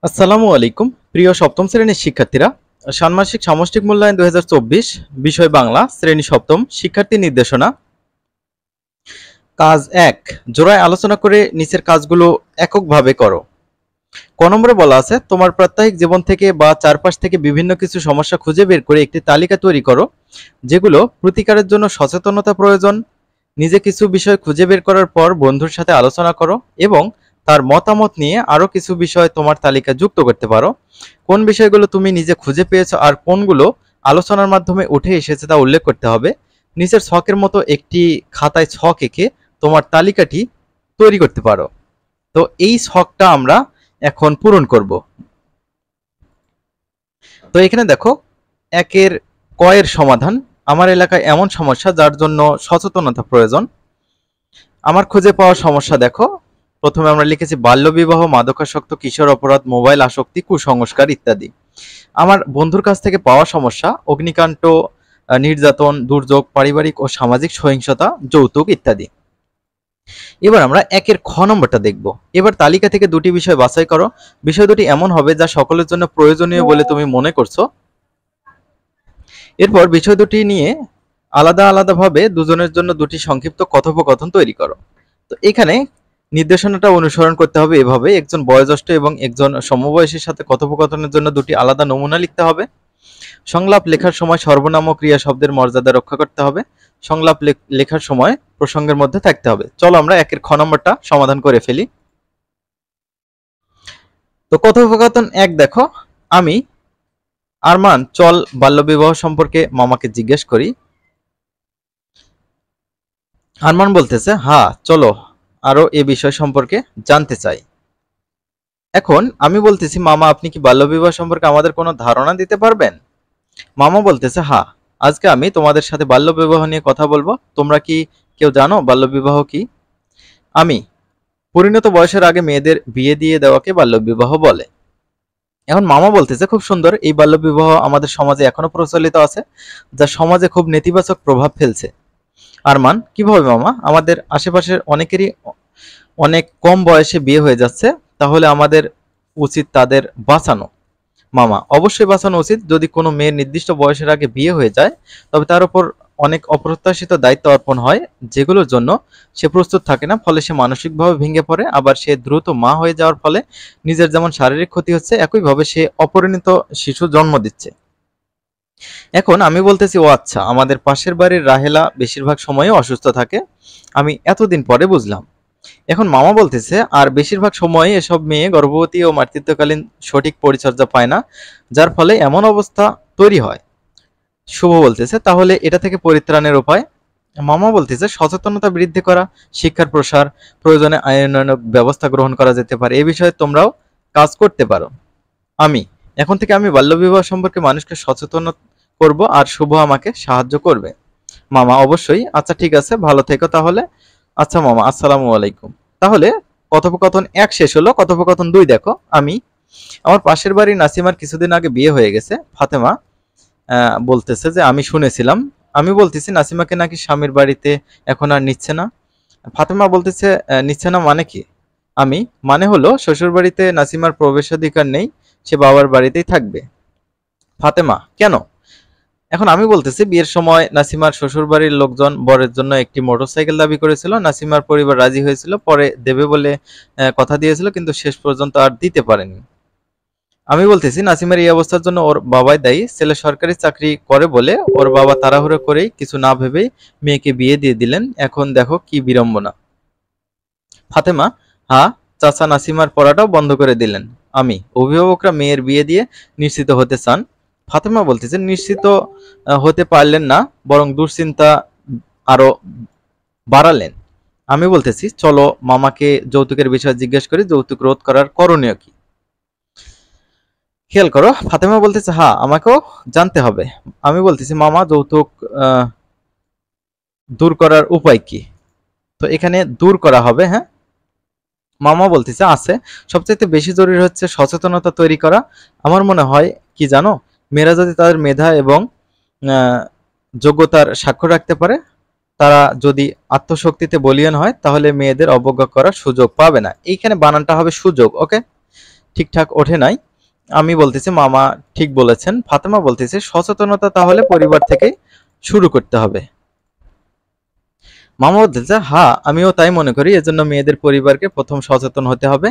আসসালামু আলাইকুম প্রিয় সপ্তম শ্রেণীর শিক্ষার্থীরা। ষান্মাসিক সামষ্টিক মূল্যায়ন 2024 বিষয় বাংলা শ্রেণী সপ্তম শিক্ষার্থী নির্দেশনা কাজ 1 জোড়ায় আলোচনা করে নিচের কাজগুলো এককভাবে করো। ক নম্বরে বলা আছে তোমার প্রাত্যহিক জীবন থেকে বা চারপাশ থেকে বিভিন্ন কিছু সমস্যা খুঁজে বের করে একটি তালিকা তৈরি করো যেগুলো প্রতিকারের জন্য সচেতনতা প্রয়োজন। নিজে কিছু বিষয় খুঁজে বের করার পর বন্ধুর সাথে আলোচনা করো এবং তার মতামত নিয়ে আরো কিছু বিষয় তোমার তালিকা যুক্ত করতে পারো। কোন বিষয়গুলো তুমি নিজে খুঁজে পেয়েছো আর কোনগুলো আলোচনার মাধ্যমে উঠে এসেছে তা উল্লেখ করতে হবে। নিচের ছকের মতো একটি খাতায় ছক এঁকে তোমার তালিকাটি তৈরি করতে পারো। তো এই ছকটা আমরা এখন পূরণ করব। তো এখানে দেখো একের ক এর সমাধান। আমার এলাকায় এমন সমস্যা যার জন্য সচেতনতা প্রয়োজন। আমার খুঁজে পাওয়া সমস্যা দেখো, প্রথমে আমরা লিখেছি বাল্যবিবাহ, মাদকাসক্ত, কিশোর অপরাধ, মোবাইল আসক্তি, কুসংস্কার ইত্যাদি। আমার বন্ধুর কাছ থেকে পাওয়া সমস্যা অগ্নিকাণ্ড, নির্যাতন, দুর্যোগ, পারিবারিক ও সামাজিক সহিংসতা, যৌতুক ইত্যাদি। এবার আমরা একের খ নম্বরটা দেখব। এবার তালিকা থেকে দুটি বিষয় বাছাই করো। বিষয় দুটি এমন হবে যা সকলের জন্য প্রয়োজনীয় বলে তুমি মনে করছো। এরপর বিষয় দুটি নিয়ে আলাদা আলাদাভাবে দুজনের জন্য দুটি সংক্ষিপ্ত কথোপকথন তৈরি করো। তো এখানে নির্দেশনাটা অনুসরণ করতে হবে এভাবে: একজন বয়োজ্যেষ্ঠ এবং একজন সমবয়সীর সাথে কথোপকথনের জন্য দুটি আলাদা নমুনা লিখতে হবে। সংলাপ লেখার সময় সর্বনাম ও ক্রিয়া শব্দের মর্যাদা রক্ষা করতে হবে। সংলাপ লেখার সময় প্রসঙ্গের মধ্যে থাকতে হবে। চলো আমরা একের খ নম্বরটা সমাধান করে ফেলি। তো কথোপকথন 1 দেখো, আমি আরমান চল বাল্যবিবাহ সম্পর্কে মামাকে জিজ্ঞেস করি। আরমান বলতেছে হ্যাঁ চলো, আরো এ বিষয় সম্পর্কে জানতে চাই। এখন আমি বলতেছি মামা আপনি কি বাল্যবিবাহ সম্পর্কে আমাদের কোনো ধারণা দিতে পারবেন? মামা বলতেছে হ্যাঁ, আজকে আমি তোমাদের সাথে বাল্যবিবাহ নিয়ে কথা বলবো। তোমরা কি কেউ জানো বাল্যবিবাহ কি? আমি পরিণত বয়সের আগে মেয়েদের বিয়ে দিয়ে দেওয়াকে বাল্যবিবাহ বলে। এখন মামা বলতেছে খুব সুন্দর, এই বাল্যবিবাহ আমাদের সমাজে এখনো প্রচলিত আছে, যা সমাজে খুব নেতিবাচক প্রভাব ফেলছে। আরমান কিভাবে মামা? আমাদের আশেপাশের অনেকেরই অনেক কম বয়সে বিয়ে হয়ে যাচ্ছে, তাহলে আমাদের উচিত তাদের বাঁচানো। মামা অবশ্যই বাঁচানো উচিত। যদি কোনো মেয়ের নির্দিষ্ট বয়সের আগে বিয়ে হয়ে যায় তবে তার উপর অনেক অপ্রত্যাশিত দায়িত্ব অর্পণ হয় যেগুলোর জন্য সে প্রস্তুত থাকে না, ফলে সে মানসিকভাবে ভেঙে পড়ে। আবার সে দ্রুত মা হয়ে যাওয়ার ফলে নিজের যেমন শারীরিক ক্ষতি হচ্ছে, একইভাবে সে অপরিণত শিশু জন্ম দিচ্ছে। এখন আমি বলতেছি ও আচ্ছা, আমাদের পাশের বাড়ির রাহেলা বেশিরভাগ সময়ে অসুস্থ থাকে, আমি এতদিন পরে বুঝলাম। এখন মামা বলতেছে আর বেশিরভাগ সময় এসব মেয়ে গর্ভবতী ও মাতৃত্বকালীন সঠিক পরিচর্যা পায় না, যার ফলে এমন অবস্থা তৈরি হয়। শুভ বলতেছে তাহলে এটা থেকে পরিত্রাণের উপায়? মামা বলতেছে সচেতনতা বৃদ্ধি করা, শিক্ষার প্রসার, প্রয়োজনে আইনানুগ ব্যবস্থা গ্রহণ করা যেতে পারে। এই বিষয়ে তোমরাও কাজ করতে পারো। আমি এখন থেকে আমি বাল্যবিবাহ সম্পর্কে মানুষকে সচেতন করব আর শুভ আমাকে সাহায্য করবে। মামা অবশ্যই, আচ্ছা ঠিক আছে, ভালো থেকো তাহলে। আচ্ছা মামা, আসসালামু আলাইকুম। তাহলে কথোপকথন 1 শেষ হলো। কথোপকথন 2 দেখো, আমি আমার পাশের বাড়ির নাসিমার কিছুদিন আগে বিয়ে হয়ে গেছে। ফাতেমা বলতেছে যে আমি শুনেছিলাম। আমি বলতেছি নাসিমাকে নাকি স্বামীর বাড়িতে এখন আর নিচ্ছে না। ফাতেমা বলতেছে নিচ্ছে না মানে কি? আমি মানে হলো শ্বশুর বাড়িতে নাসিমার প্রবেশাধিকার নেই, সে বাবার বাড়িতেই থাকবে। ফাতেমা কেন? এখন আমি বলতেছি বিয়ের সময় নাসিমার শ্বশুরবাড়ির লোকজন বরের জন্য একটি মোটরসাইকেল দাবি করেছিল। নাসিমার পরিবার রাজি হয়েছিল, পরে দেবে বলে কথা দিয়েছিল, কিন্তু শেষ পর্যন্ত আর দিতে পারেনি। আমি বলতেছি নাসিমার এই অবস্থার জন্য ওর বাবাই দায়ী। ছেলে সরকারি চাকরি করে বলে ওর বাবা তাড়াহুড়ো করেই কিছু না ভেবেই মেয়েকে বিয়ে দিয়ে দিলেন। এখন দেখো কি বিড়ম্বনা। ফাতেমা হ্যাঁ, চাচা নাসিমার পড়াটাও বন্ধ করে দিলেন। আমি অভিভাবকরা মেয়ের বিয়ে দিয়ে নিশ্চিত হতে চান। ফাতেমা বলতেছে নিশ্চিত হতে পারলেন না, বরং দুশ্চিন্তা আরো বাড়ালেন। আমি বলতেছি চলো মামাকে যৌতুকের বিষয়ে জিজ্ঞেস করি, যৌতুক রোধ করার করণীয় কি। খেয়াল করো, ফাতেমা বলতেছে হ্যাঁ আমাকেও জানতে হবে। আমি বলতেছি মামা যৌতুক দূর করার উপায় কি? তো এখানে দূর করা হবে। হ্যাঁ, মামা বলতেছে আছে, সবচাইতে বেশি জরুরি হচ্ছে সচেতনতা তৈরি করা। আমার মনে হয় কি জানো, মেয়েরা যদি তাদের মেধা এবং যোগ্যতার স্বাক্ষর রাখতে পারে, তারা যদি আত্মশক্তিতে বলীয়ান হয়, তাহলে মেয়েদের অবজ্ঞা করার সুযোগ পাবে না। এইখানে বানানটা হবে সুযোগ। ওকে, ঠিকঠাক ওঠে নাই। আমি বলতেছি মামা ঠিক বলেছেন। ফাতেমা বলতেছে সচেতনতা তাহলে পরিবার থেকে শুরু করতে হবে। মামা বলতেছে হ্যাঁ, আমিও তাই মনে করি। এজন্য মেয়েদের পরিবারকে প্রথম সচেতন হতে হবে।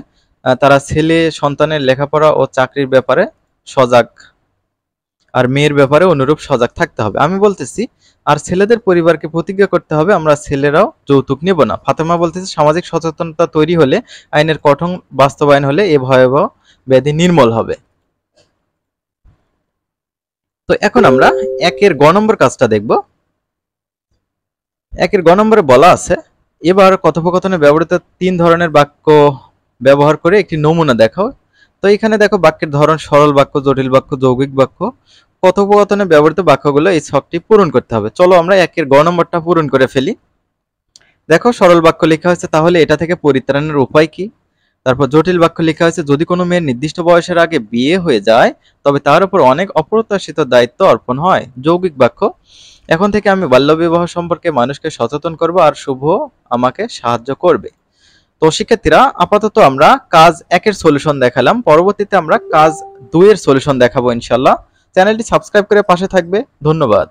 তারা ছেলে সন্তানের লেখাপড়া ও চাকরির ব্যাপারে সজাগ, আর মেয়ের ব্যাপারে অনুরূপ সজাগ থাকতে হবে। আমি বলতেছি আর ছেলেদের পরিবারকে প্রতিজ্ঞা করতে হবে আমরা ছেলেরাও যৌতুক নেব না। ফাতেমা বলতেছে সামাজিক সচেতনতা তৈরি হলে, আইনের কঠোর বাস্তবায়ন হলে এ ভয়াবহ ব্যাধি নির্মূল হবে। তো এখন আমরা একের গ নম্বর কাজটা দেখব। একের গ নম্বরে বলা আছে এবার কথোপকথনে ব্যবহৃত ৩ ধরনের বাক্য ব্যবহার করে একটি নমুনা দেখাও। তো এখানে দেখো বাক্যের ধরন সরল বাক্য, জটিল বাক্য, যৌগিক বাক্য। কথোপকথনে ব্যবহৃত বাক্যগুলো এই ছকটি পূরণ করতে হবে। চলো আমরা একের গ নম্বরটা পূরণ করে ফেলি। দেখো সরল বাক্য লেখা হয়েছে, তাহলে এটা থেকে পরিত্রাণের উপায় কি? তারপর জটিল বাক্য লেখা হয়েছে যদি কোনো মেয়ের নির্দিষ্ট বয়সের আগে বিয়ে হয়ে যায় তবে তার উপর অনেক অপ্রত্যাশিত দায়িত্ব অর্পণ হয়। যৌগিক বাক্য এখন থেকে আমি বাল্যবিবাহ সম্পর্কে মানুষকে সচেতন করব আর শুভ আমাকে সাহায্য করবে। তো শিক্ষার্থীরা আপাতত আমরা কাজ 1 এর সলিউশন দেখালাম, পরবর্তীতে আমরা কাজ 2 এর সলিউশন দেখাবো ইনশাআল্লাহ। চ্যানেলটি সাবস্ক্রাইব করে পাশে থাকবে। ধন্যবাদ।